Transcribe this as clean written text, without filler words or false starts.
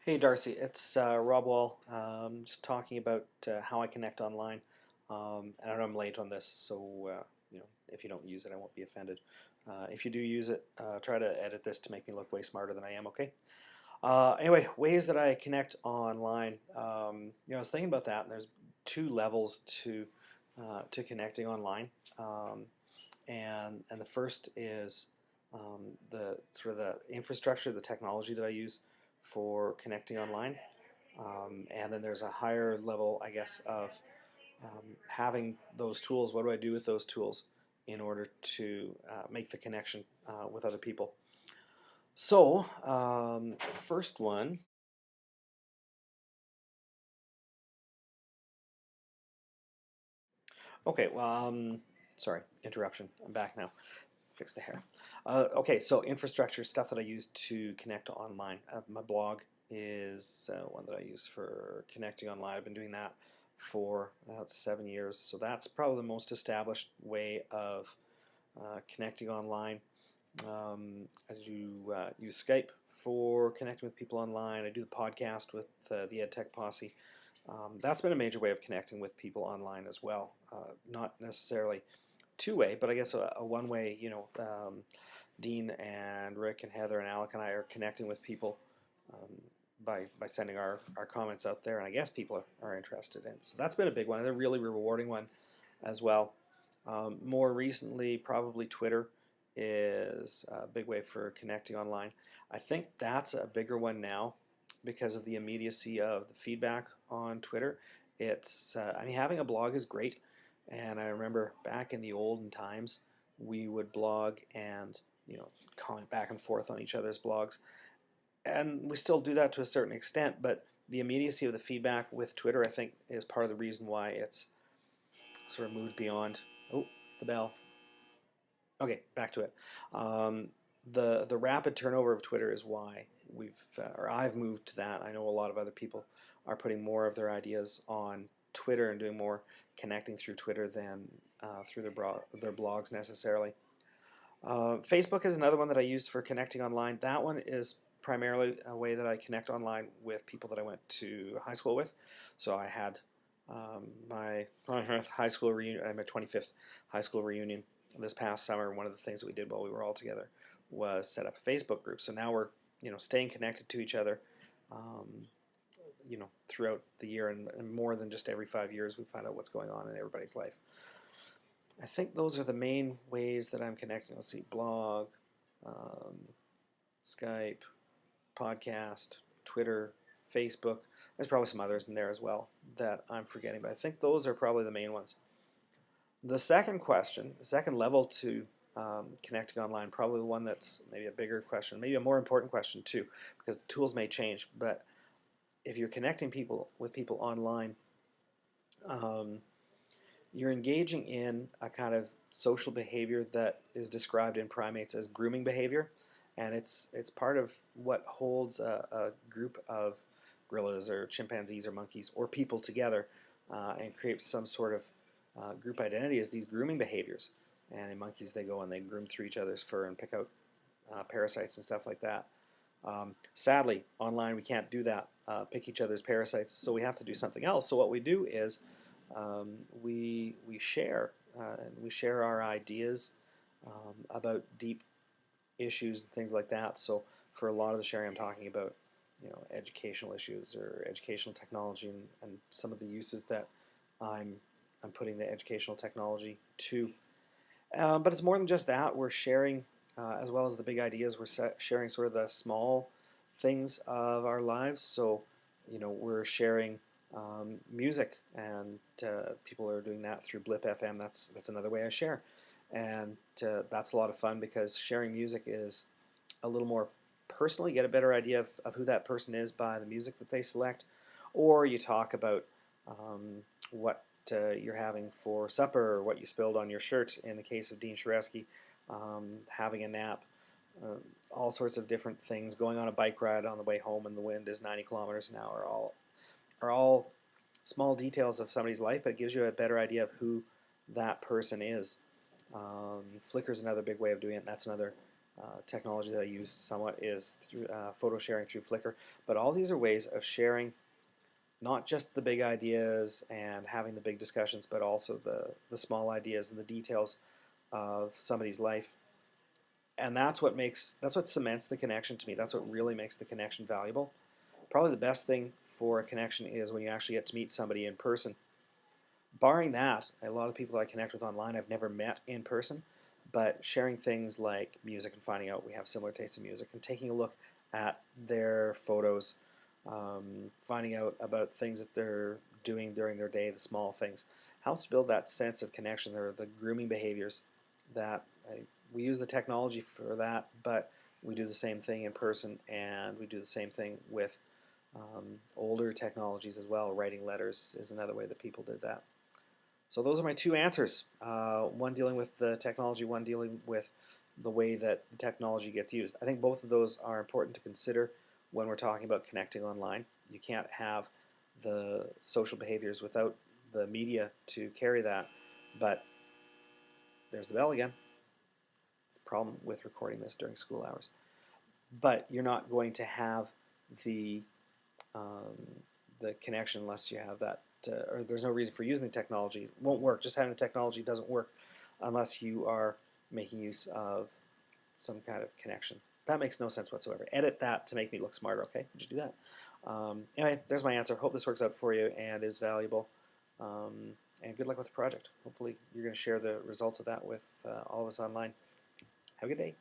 Hey Darcy, it's Rob Wall. Just talking about how I connect online. And I know I'm late on this, so if you don't use it, I won't be offended. If you do use it, try to edit this to make me look way smarter than I am. Okay. Anyway, ways that I connect online. I was thinking about that, and there's two levels to connecting online. And the first is the sort of the infrastructure, the technology that I use for connecting online. And then there's a higher level, I guess, of having those tools. What do I do with those tools in order to make the connection with other people? So, first one. Okay, well, sorry, interruption. I'm back now. Fix the hair. Okay, so infrastructure stuff that I use to connect online. My blog is one that I use for connecting online. I've been doing that for about 7 years, so that's probably the most established way of connecting online. I do use Skype for connecting with people online. I do the podcast with the EdTech Posse. That's been a major way of connecting with people online as well. Not necessarily two-way, but I guess a one-way. Dean and Rick and Heather and Alec and I are connecting with people by sending our comments out there, and I guess people are interested in. So that's been a big one, a really rewarding one as well. More recently, probably Twitter is a big way for connecting online. I think that's a bigger one now because of the immediacy of the feedback on Twitter. Having a blog is great, and I remember back in the olden times, we would blog and comment back and forth on each other's blogs, and we still do that to a certain extent. But the immediacy of the feedback with Twitter, I think, is part of the reason why it's sort of moved beyond. Oh, the bell. Okay, back to it. Um, the rapid turnover of Twitter is why I've moved to that. I know a lot of other people are putting more of their ideas on Twitter and doing more connecting through Twitter than through their blogs necessarily. Facebook is another one that I use for connecting online. That one is primarily a way that I connect online with people that I went to high school with. So I had my high school reunion, my 25th high school reunion this past summer. One of the things that we did while we were all together was set up a Facebook group. So now we're staying connected to each other. Throughout the year, and more than just every 5 years, we find out what's going on in everybody's life. I think those are the main ways that I'm connecting. Let's see, blog, um, Skype, podcast, Twitter, Facebook. There's probably some others in there as well that I'm forgetting, but I think those are probably the main ones. The second question, the second level to connecting online, probably the one that's maybe a bigger question, maybe a more important question too, because the tools may change. But if you're connecting people with people online, um, you're engaging in a kind of social behavior that is described in primates as grooming behavior, and it's part of what holds a group of gorillas or chimpanzees or monkeys or people together and creates some sort of group identity as these grooming behaviors. And in monkeys, they go and they groom through each other's fur and pick out parasites and stuff like that. Sadly, online we can't do that, pick each other's parasites, so we have to do something else. So what we do is we share and we share our ideas about deep issues and things like that. So for a lot of the sharing, I'm talking about educational issues or educational technology and some of the uses that I'm putting the educational technology to. But it's more than just that. We're sharing as well as the big ideas. We're sharing sort of the small things of our lives. So we're sharing music, and people are doing that through Blip FM. That's another way I share, and that's a lot of fun because sharing music is a little more personal. You get a better idea of who that person is by the music that they select, or you talk about what you're having for supper or what you spilled on your shirt. In the case of Dean Shareski, having a nap. Uh, all sorts of different things, going on a bike ride on the way home and the wind is 90 kilometers an hour, are all small details of somebody's life, but it gives you a better idea of who that person is. Flickr's another big way of doing it. And that's another technology that I use somewhat is through photo sharing through Flickr. But all these are ways of sharing not just the big ideas and having the big discussions, but also the small ideas and the details of somebody's life. And that's what cements the connection to me. That's what really makes the connection valuable. Probably the best thing for a connection is when you actually get to meet somebody in person. Barring that, a lot of people I connect with online I've never met in person, but sharing things like music and finding out we have similar tastes in music and taking a look at their photos, finding out about things that they're doing during their day, the small things, helps build that sense of connection. There are the grooming behaviors that we use the technology for that, but we do the same thing in person, and we do the same thing with older technologies as well. Writing letters is another way that people did that. So those are my two answers. One dealing with the technology, one dealing with the way that the technology gets used. I think both of those are important to consider when we're talking about connecting online. You can't have the social behaviors without the media to carry that. But there's the bell again. It's a problem with recording this during school hours. But you're not going to have the connection unless you have that, or there's no reason for using the technology. It won't work. Just having the technology doesn't work unless you are making use of some kind of connection. That makes no sense whatsoever. Edit that to make me look smarter, okay? Would you do that? Anyway, there's my answer. Hope this works out for you and is valuable. And good luck with the project. Hopefully you're going to share the results of that with all of us online. Have a good day.